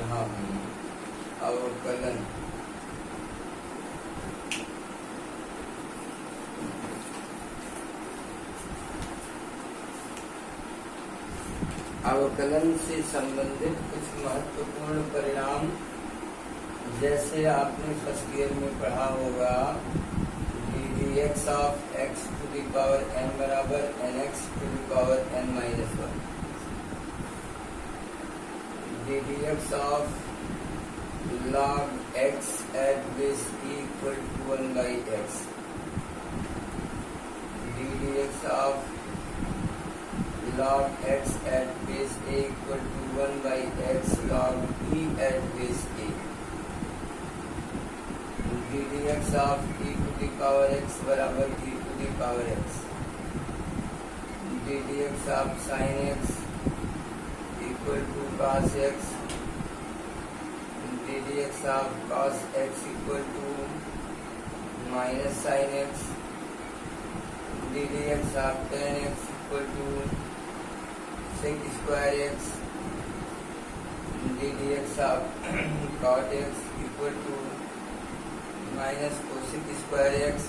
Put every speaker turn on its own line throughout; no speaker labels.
रहा हूँ। अवकलन अवकलन से संबंधित कुछ महत्वपूर्ण परिणाम, जैसे आपने फर्स्ट ईयर में पढ़ा होगा dx of x to the power n बराबर nx to the power n minus 1, dx of log x at base equal to 1 by x, dx of log x at base a equal to 1 by x log e at base a, dx of e to the power x बराबर e to the power x, dx of sin x equal to cos x, dx of cos x equal to minus sin x, dx of tan x equal to sec square x, dx of cot x equal to minus cosec square x,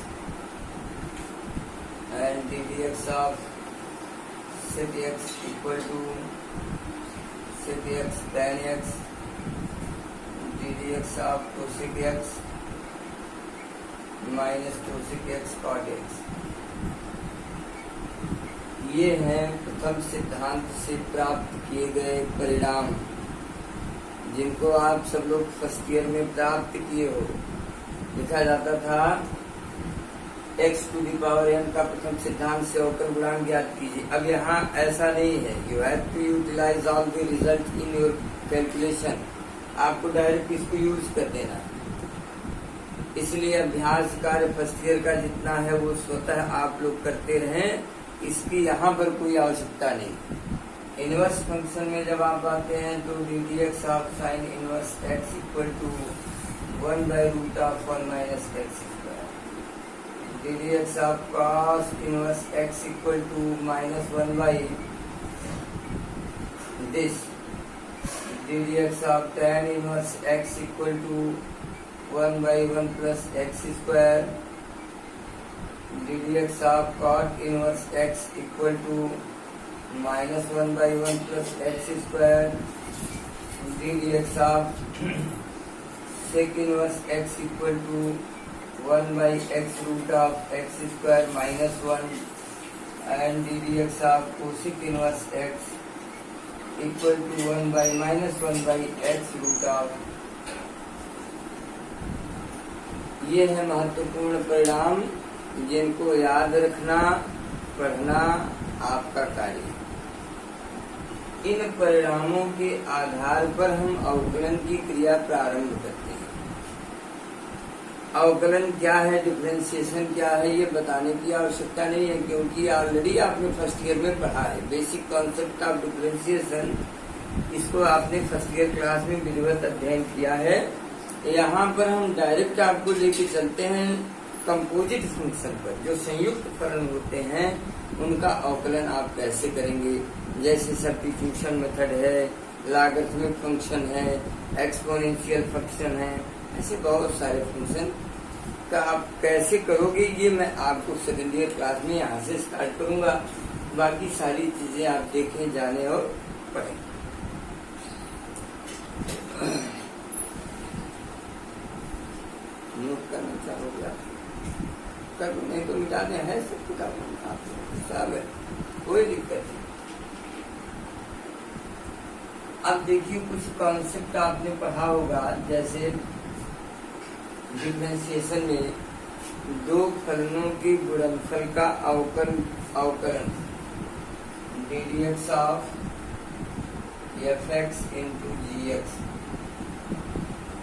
and dx of sec x equal to sec x tan x, dx of cosec x minus cosec x cot x। ये हैं प्रथम सिद्धांत से प्राप्त किए गए परिणाम, जिनको आप सब लोग फर्स्ट ईयर में प्राप्त किए हो। लिखा जाता था x to the power n का प्रथम सिद्धांत से अवकल गुणांक ज्ञात कीजिए। अब यहाँ ऐसा नहीं है, you have to utilise all the result in your calculation. आपको डायरेक्ट इसको यूज कर देना। इसलिए अभ्यास कार्य फर्स्ट ईयर का जितना है वो स्वतः आप लोग करते रहें, इसकी यहाँ पर कोई आवश्यकता नहीं। इनवर्स फंक्शन में जब आप आते हैं तो dx of sine inverse x equal to 1 by root of 1 minus x square, dx of cos inverse x equal to minus 1 by this, dx of tan inverse x equal to 1 by 1 plus x square, dx of cot inverse x equal to minus 1 by 1 plus x square, dx of sec inverse x equal to 1 by x root of x square minus 1, and dx of cosec inverse x equal to 1 by minus 1 by x root of। ये है महत्वपूर्ण परिणाम, जिनको याद रखना, पढ़ना आपका कार्य। इन परिणामों के आधार पर हम अवकलन की क्रिया प्रारंभ करते हैं। अवकलन क्या है, डिफरेंशिएशन क्या है, ये बताने की आवश्यकता नहीं है, क्योंकि ऑलरेडी आपने फर्स्ट ईयर में पढ़ा है। बेसिक कॉन्सेप्ट ऑफ डिफरेंशिएशन, इसको आपने फर्स्ट ईयर क्लास में विधिवत अध्ययन किया है। यहाँ पर हम डायरेक्ट आपको लेके चलते हैं कंपोजिट फंक्शन पर। जो संयुक्त फलन होते हैं उनका अवकलन आप कैसे करेंगे, जैसे सब्स्टिट्यूशन मेथड है, लॉगरिथमिक फंक्शन है, एक्सपोनेंशियल फंक्शन है, ऐसे बहुत सारे फंक्शन का आप कैसे करोगे, ये मैं आपको सेकेंड ईयर क्लास में यहाँ से स्टार्ट करूंगा। बाकी सारी चीजें आप देखें, जाने और पढ़ें। नोट करना चाहोगे आप कर, नहीं तो मिटाने हैं सब किताब सब है, कोई दिक्कत नहीं। अब देखिए कुछ कॉन्सेप्ट आपने पढ़ा होगा, जैसे डिफरेंशिएशन में दो फलनों के गुणनफल का अवकलन dx of fx into gx।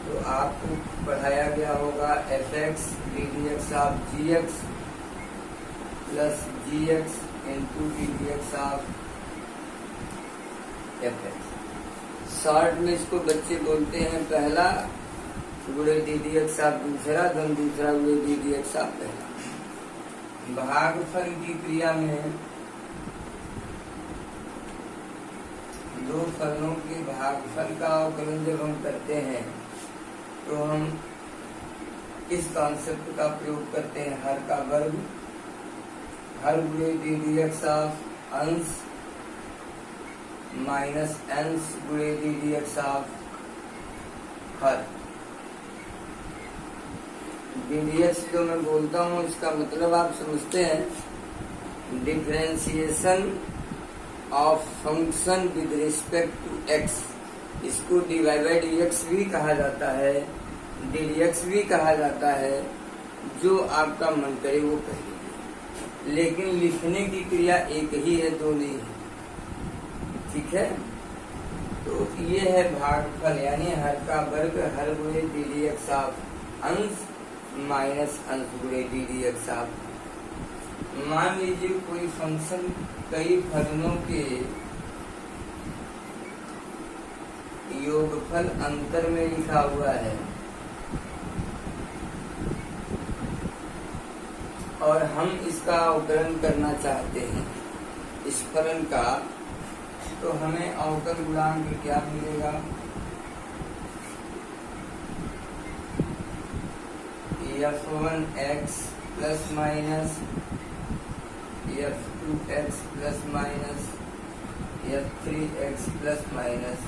तो आपको पढ़ाया गया होगा fx dx of gx plus gx into dx of fx। Short में इसको बच्चे बोलते हैं पहला गुणे dx ऑफ दूसरा, धन दूसरा गुणे dx ऑफ पहला। भागफल की क्रिया में दो फलनों के भागफल का अवकलन जब हम करते हैं तो हम किस कॉन्सेप्ट का प्रयोग करते हैं? हर का वर्ग, हर गुणे डी डी एक्स ऑफ अंश माइनस अंश गुणे डी डी एक्स ऑफ हर। डी डी एक्स जो मैं बोलता हूँ इसका मतलब आप समझते हैं, differentiation of function with respect to X. इसको D Y by D X भी कहा जाता है, डी डी एक्स भी कहा जाता है। जो आपका मन करे वो कहिए, लेकिन लिखने की क्रिया एक ही है, दो नहीं है। ठीक है, तो ये है भागफल, यानी हर का वर्ग हर गुणे डी डी एक्स ऑफ अंश माइनस अंश गुणे डी डी एक्स ऑफ। मान लीजिए कोई फंक्शन कई फलनों के योगफल अंतर में लिखा हुआ है और हम इसका अवकलन करना चाहते हैं इस फलन का, तो हमें अवकल गुणांक क्या मिलेगा? f1x plus minus f2x plus minus f3x plus minus.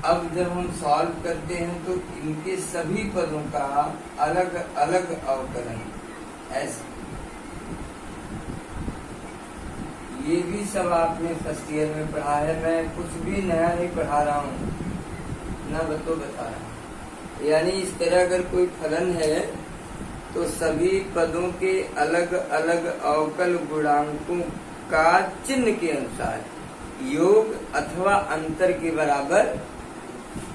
अब जब हम सॉल्व करते हैं तो इनके सभी पदों का अलग अलग अवकलन ऐसे। ये भी सब आपने फर्स्ट ईयर में पढ़ा है, मैं कुछ भी नया नहीं पढ़ा रहा हूँ, ना बता रहा हूँ। यानी इस तरह अगर कोई फलन है तो सभी पदों के अलग अलग अवकल गुणांकों का चिन्ह के अनुसार योग अथवा अंतर के बराबर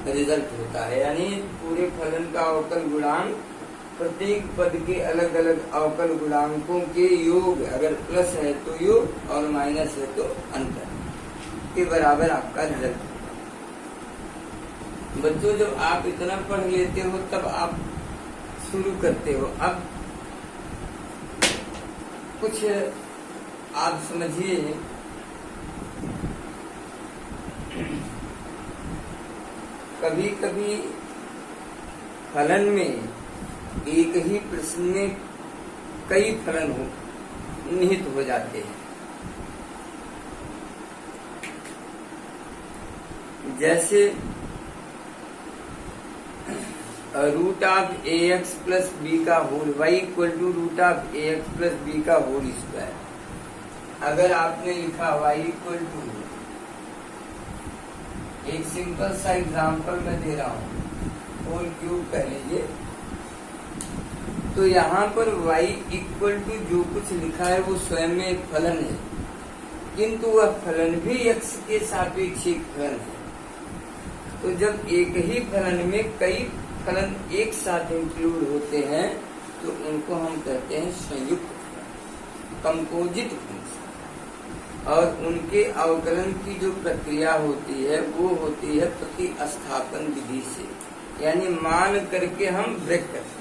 रिजल्ट होता है। यानी पूरे फलन का अवकल गुणांक प्रत्येक पद के अलग अलग अवकल गुणांकों के योग, अगर प्लस है तो योग और माइनस है तो अंतर के बराबर आपका रिजल्ट होगा। बच्चों, जब आप इतना पढ़ लेते हो तब आप शुरू करते हो। अब कुछ आप समझिए, कभी कभी फलन में एक ही प्रश्न में कई फलन निहित हो जाते हैं। जैसे root of A x plus B का whole Y equal to root of A x plus B का होल स्क्वायर। अगर आपने लिखा वाई इक्वल टू, एक सिंपल सा एग्जांपल मैं दे रहा हूँ, होल क्यूब कह लीजिए, तो यहाँ पर y इक्वल टू जो कुछ लिखा है वो स्वयं में एक फलन है, किंतु वह फलन भी x के सापेक्ष एक फलन है। तो जब एक ही फलन में कई फलन एक साथ इंक्लूड होते हैं तो उनको हम कहते हैं संयुक्त कंपोजिट फंक्शन। और उनके अवकलन की जो प्रक्रिया होती है वो होती है प्रतिस्थापन विधि से, यानी मान करके हम ब्रेक करते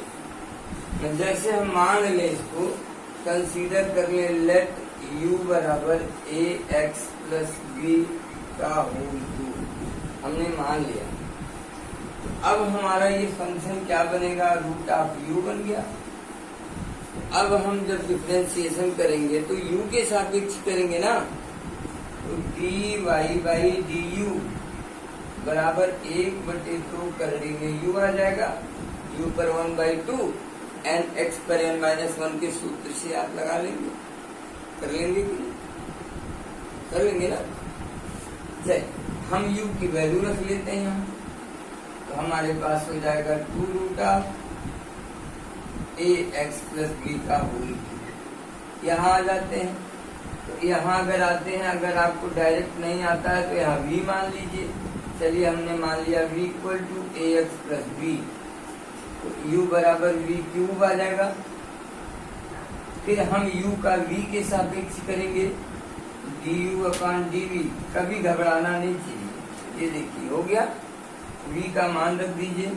हैं। जैसे हम मान लें, इसको कंसीडर कर ले, लेट u बराबर ए एक्स प्लस बी का होल क्यूब। हमने मान लिया, अब हमारा ये फंक्शन क्या बनेगा? रूट ऑफ u बन गया। अब हम जब डिफरेंशिएशन करेंगे तो u के सापेक्ष करेंगे ना, तो dy बाई du बराबर 1/2 कर देंगे, u आ जाएगा, u पर 1/2 एन एक्स पर n माइनस 1 के सूत्र से आप लगा लेंगे, कर लेंगे कि नहीं? कर लेंगे ना। चलिए हम u की वैल्यू रख लेते हैं यहाँ, तो हमारे पास हो जाएगा 2 root of A x plus B का होल क्यूब। यहाँ आ जाते हैं, तो यहाँ अगर आते हैं, अगर आपको डायरेक्ट नहीं आता है तो यहाँ v मान लीजिए। चलिए हमने मान लिया v equal to a x plus b, तो u बराबर v क्यूब आ जाएगा। फिर हम u का v के सापेक्ष करेंगे, du अपॉन dv। कभी घबराना नहीं चाहिए। ये देखिए हो गया, v का मान रख दीजिए।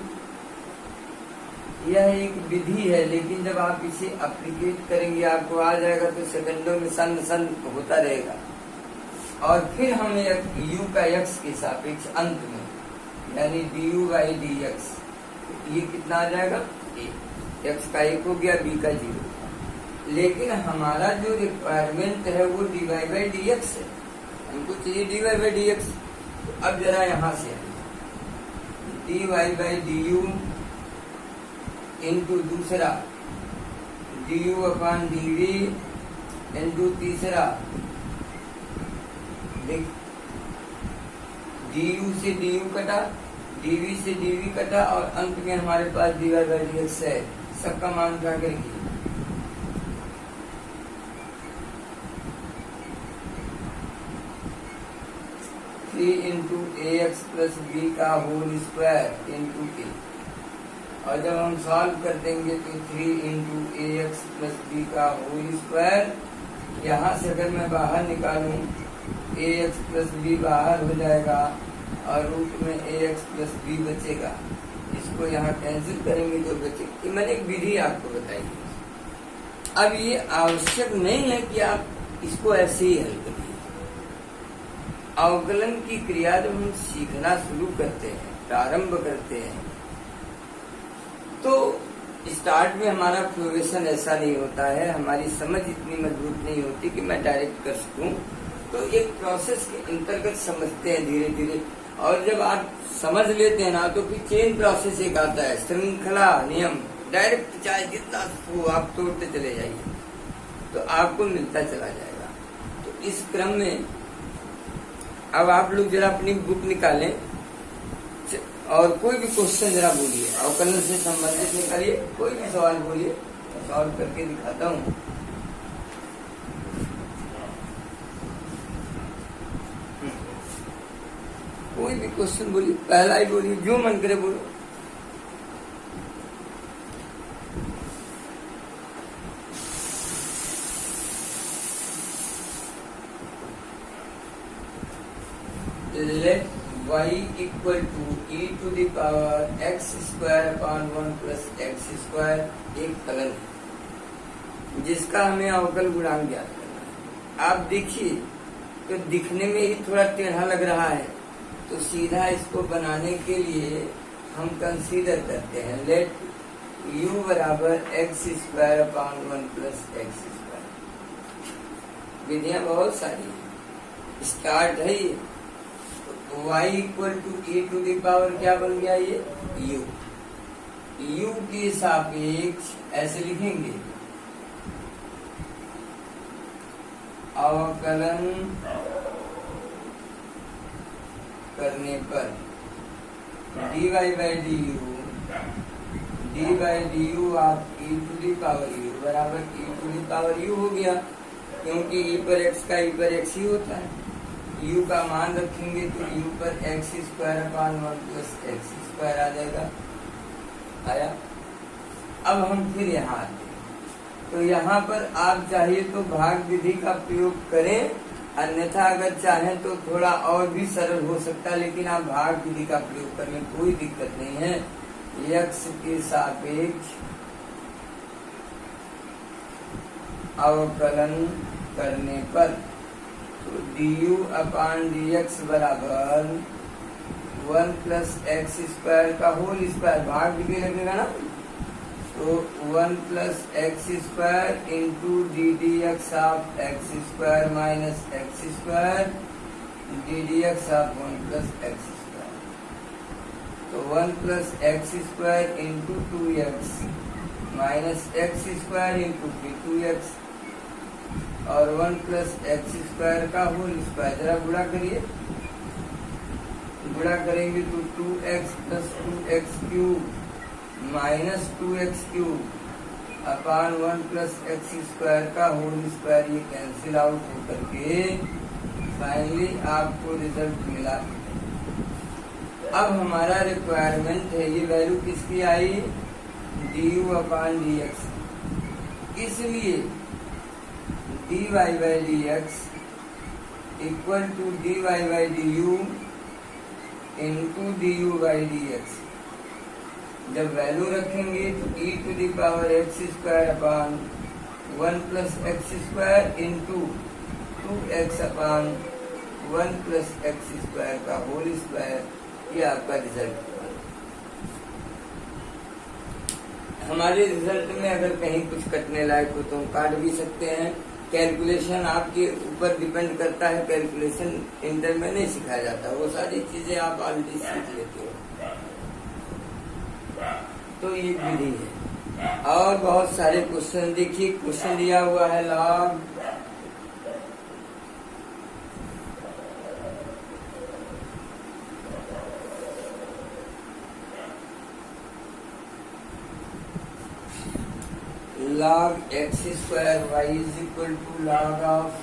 यह एक विधि है, लेकिन जब आप इसे एप्लीकेट करेंगे आपको आ जाएगा, तो सेकंडों में सन होता रहेगा। और फिर हम u का x के सापेक्ष अंत में यानी du बाई डी एक्स, ये कितना आ जाएगा a, x का 1 हो गया, b का 0। लेकिन हमारा जो रिक्वायरमेंट है वो dy बाई डी एक्स है, हमको चाहिए dy बाई डी एक्स। तो अब जरा यहाँ से dy by d u into दूसरा du अपॉन dv इंटू तीसरा देख du से du कटा, dv से dv कटा और अंत में हमारे पास dy बाई डी एक्स है। सबका मान क्या करेंगे 3 इंटू ए एक्स प्लस बी का होल स्क्वायर इंटू ए, और जब हम सॉल्व कर देंगे तो 3 इंटू ए एक्स प्लस बी का होल स्क्वायर, यहाँ से अगर मैं बाहर निकालूं ए एक्स प्लस बी बाहर हो जाएगा और रूट में ए एक्स प्लस बी बचेगा। इसको यहाँ कैंसिल करेंगे तो बचेगा। मैंने एक विधि आपको बताई। अब ये आवश्यक नहीं है कि आप इसको ऐसे ही हल करिए। अवकलन की क्रिया जब हम सीखना शुरू करते हैं, प्रारंभ करते हैं, तो स्टार्ट में हमारा फ्लोरेशन ऐसा नहीं होता है, हमारी समझ इतनी मजबूत नहीं होती कि मैं डायरेक्ट कर सकूं। तो एक प्रोसेस के अंतर्गत समझते हैं धीरे धीरे, और जब आप समझ लेते हैं ना तो फिर चेन प्रोसेस एक आता है, श्रृंखला नियम, डायरेक्ट चाहे जितना हो आप तोड़ते चले जाइए तो आपको मिलता चला जाएगा। तो इस क्रम में अब आप लोग जरा अपनी बुक निकालें और कोई भी क्वेश्चन जरा बोलिए, अवकलन से संबंधित निकालिए, कोई भी सवाल बोलिए, सॉल्व करके दिखाता हूँ। कोई भी क्वेश्चन बोलिए, पहला ही बोलिए, जो मन करे बोलो। Let y equal to e to the power x square upon 1 plus x square एक फलन है जिसका हमें अवकल गुणांक ज्ञात करना है। आप देखिए तो दिखने में ही थोड़ा टेढ़ा लग रहा है, तो सीधा इसको बनाने के लिए हम कंसीडर करते हैं लेट u बराबर x square upon 1 plus x square. विधियां बहुत सारी हैं, स्टार्ट है ये। y equal to e to the power क्या बन गया ये u, u के सापेक्ष ऐसे लिखेंगे अवकलन करने पर dy by d u, d by d u आप e to the power u बराबर e to the power u हो गया, क्योंकि e पर x का e पर x ही होता है। u का मान रखेंगे तो u पर X square upon 1 plus x square आ जाएगा। आया। अब हम फिर यहाँ आते हैं, तो यहाँ पर आप चाहिए तो भाग विधि का प्रयोग करें, अन्यथा अगर चाहें तो थोड़ा और भी सरल हो सकता है, लेकिन आप भाग विधि का प्रयोग करने कोई दिक्कत नहीं है। x के सापेक्ष अवकलन करने पर तो du अपॉन डी एक्स बराबर 1 प्लस एक्स स्क्वायर का होल स्क्वायर, भाग विधि लगेगा ना, तो 1 plus x square into D D x of x square minus x square D D x of 1 plus x square. तो 1 plus x square into 2x minus x square into 2x और 1 plus x square का whole square. जरा गुणा करिए, गुणा करेंगे तो 2x plus 2x cube minus 2x cube upon 1 plus x square का होल स्क्वायर। ये कैंसिल आउट होकर के फाइनली आपको रिजल्ट मिला। अब हमारा रिक्वायरमेंट है, ये वैल्यू किसकी आई du अपॉन डी एक्स, इसलिए dy by D x equal to dy by d u into du by D x. जब वैल्यू रखेंगे तो e to the power x square upon 1 plus x square into 2x upon 1 plus x square का whole square, ये आपका result. हमारे result में अगर कहीं कुछ कटने लायक हो तो हम काट भी सकते हैं। कैलकुलेशन आपके ऊपर डिपेंड करता है, कैलकुलेशन इंटर में नहीं सिखाया जाता, वो सारी चीजें आप ऑलरेडी सीख लेते हो। तो ये विधि है। और बहुत सारे क्वेश्चन देखिए, क्वेश्चन दिया हुआ है log log x square y is equal to log of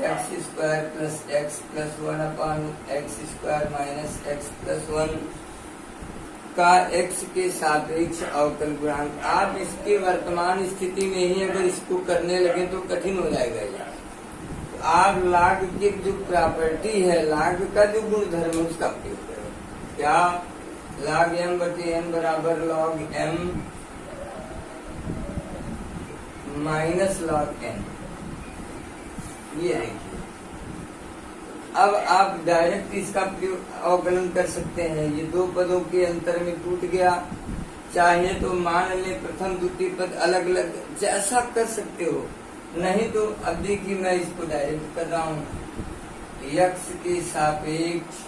x square plus x plus 1 upon x square minus x plus 1 का x के सापेक्ष अवकल गुणांक। आप इसके वर्तमान स्थिति में ही अगर इसको करने लगे तो कठिन हो जाएगा ये। तो आप log की जो प्रॉपर्टी है, log का जो गुणधर्म है उसका प्रयोग करें। क्या? log m बटे n बराबर log m minus log n। ये देखिए, अब आप डायरेक्ट इसका अवकलन कर सकते हैं। ये दो पदों के अंतर में टूट गया। चाहे तो मान लें प्रथम द्वितीय पद अलग अलग, जैसा कर सकते हो। नहीं तो अब देखिए मैं इसको डायरेक्ट कर रहा हूँ। x के सापेक्ष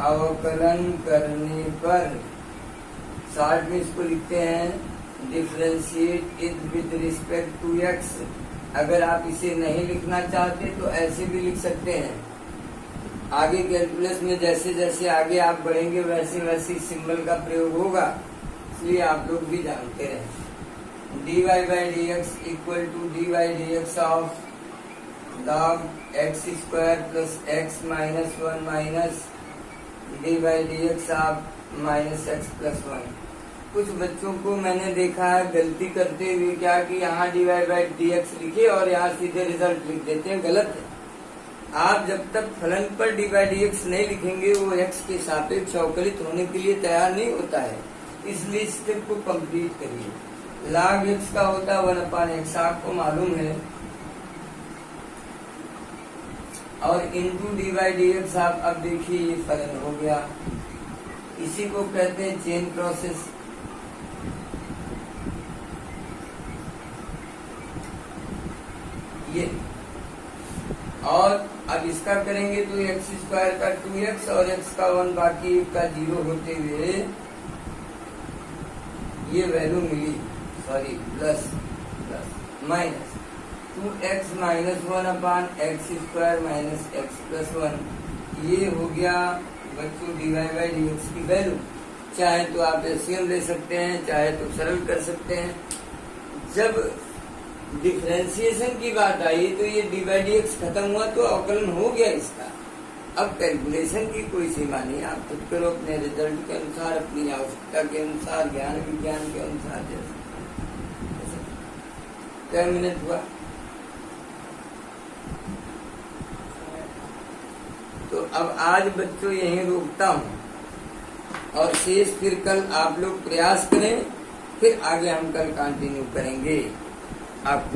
अवकलन करने पर शॉर्ट में इसको लिखते हैं differentiate it with respect to x। अगर आप इसे नहीं लिखना चाहते तो ऐसे भी लिख सकते हैं। आगे कैलकुलस में जैसे जैसे आगे आप बढ़ेंगे वैसे वैसे सिंबल का प्रयोग होगा, इसलिए आप लोग भी जानते रहे। dy by D x equal to dy d x of log x square plus x minus 1 minus dy d x of minus x plus 1। कुछ बच्चों को मैंने देखा है गलती करते हुए क्या कि यहाँ dy बाई डी एक्स लिखे और यहाँ सीधे रिजल्ट लिख देते हैं, गलत है। आप जब तक फलन पर dy बाई डी एक्स नहीं लिखेंगे वो x के सापेक्ष अवकलित होने के लिए तैयार नहीं होता है। इसलिए स्टेप को कंप्लीट करिए। log x का होता है 1 अपान x, आपको मालूम है, और into dy by D x. आप अब देखिए ये फलन हो गया। इसी को कहते हैं चेन प्रोसेस। ये और अब इसका करेंगे तो एक्स स्क्वायर का 2x और x का 1 बाकी का 0 होते हुए ये वैल्यू मिली, sorry plus plus minus 2x minus 1 upon X square minus x plus 1। ये हो गया बच्चों dy बाई डी एक्स की वैल्यू। चाहे तो आप एलसीएम ले सकते हैं, चाहे तो सरल कर सकते हैं। जब डिफरेंशिएशन की बात आई तो ये डी बाई डी एक्स खत्म हुआ तो अवकलन हो गया इसका। अब कैलकुलेशन की कोई सीमा नहीं, आप खुद करो अपने रिजल्ट के अनुसार, अपनी आवश्यकता के अनुसार, ज्ञान विज्ञान के अनुसार। जैसे क्या मिनट हुआ? तो अब आज बच्चों यहीं रोकता हूँ और शेष फिर कल आप लोग प्रयास करें, फिर आगे हम कल कंटिन्यू करेंगे। आप